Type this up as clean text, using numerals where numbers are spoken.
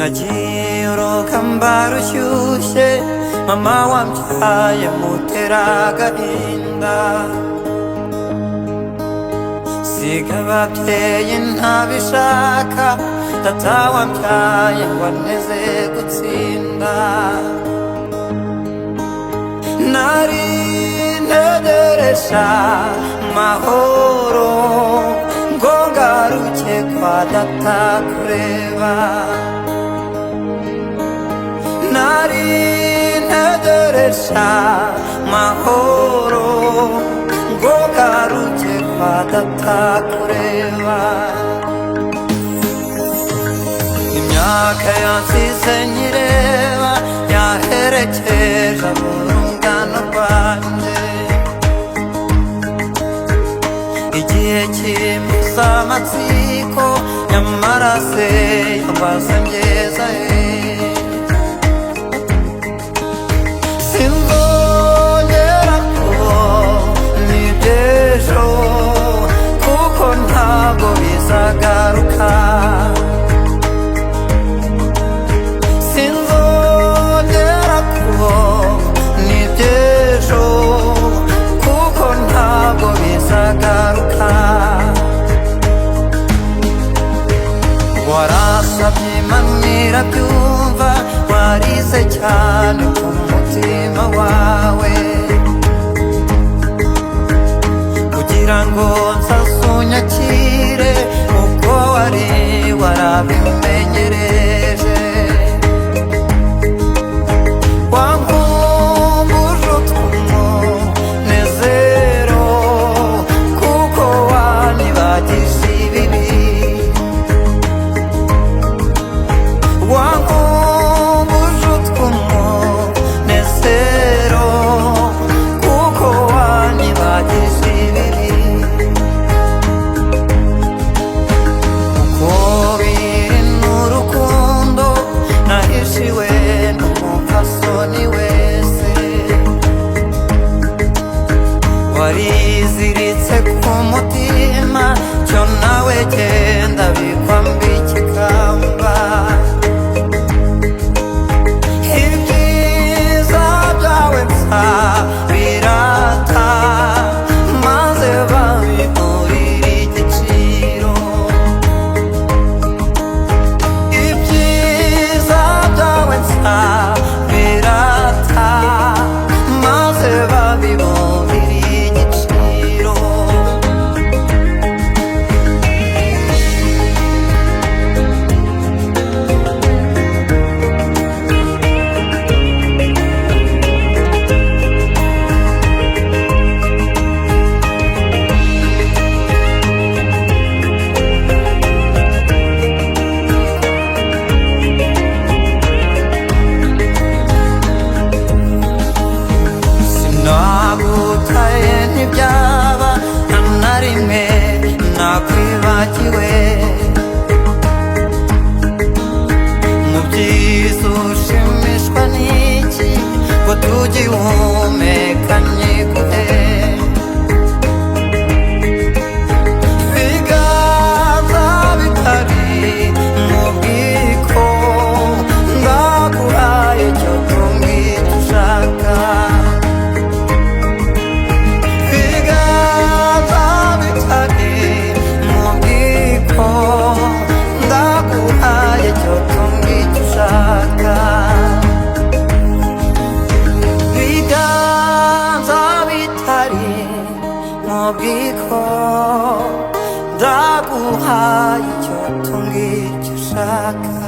nagiye barushyushye mama wambyaye mutera agahinda siga ababyeyi ntabishaka data wambyaye ngo anteze gutsinda nari ntegereje amahoro ngo ngaruke kwa data kureba nari ntegereje amahoro ngo ngaruke kwa data kureba imyaka yansize nyireba yaherekeje urungano rwanjye igihe kimbuza amatsiko nyamara se yambaza ngeza sinzongera kubona iby'ejo kuko ntabwo bizagaruka sinzongera kubona iby'ejo kuko ntabwo bizagaruka warasabye Imana irabyumva warize cyane ku mutima wawe kugira ngo nzasunyakire uko wari warabimenyereje wankumbuje utw'umunezero kuko wanyibagije ibibi wankumbuje utw'umunezero kuko wanyibagije ibibi uko biri n'urukundo nahishiwe n'umupfasoni wese wariziritse ku mutima cyo nawe genda bikwambika ikamba ibyiza byawe nzabirata maze babimurire igiciro ibyiza byawe nzabirata maze babimurire igiciro sinagutaye ntibyaba nta na rimwe nakwibagiwe mu byiza ushimishwa n'iki ngo tugihumeka nyiguhe ibiganza bitari mu bwiko ndaguhaye cyo tumbwira ushaka ibiganza bitari mu bwiko ndaguhaye cyo tumbwira ushaka ibiganza bitari mu bwiko ndaguhaye cyo tumbwira ushaka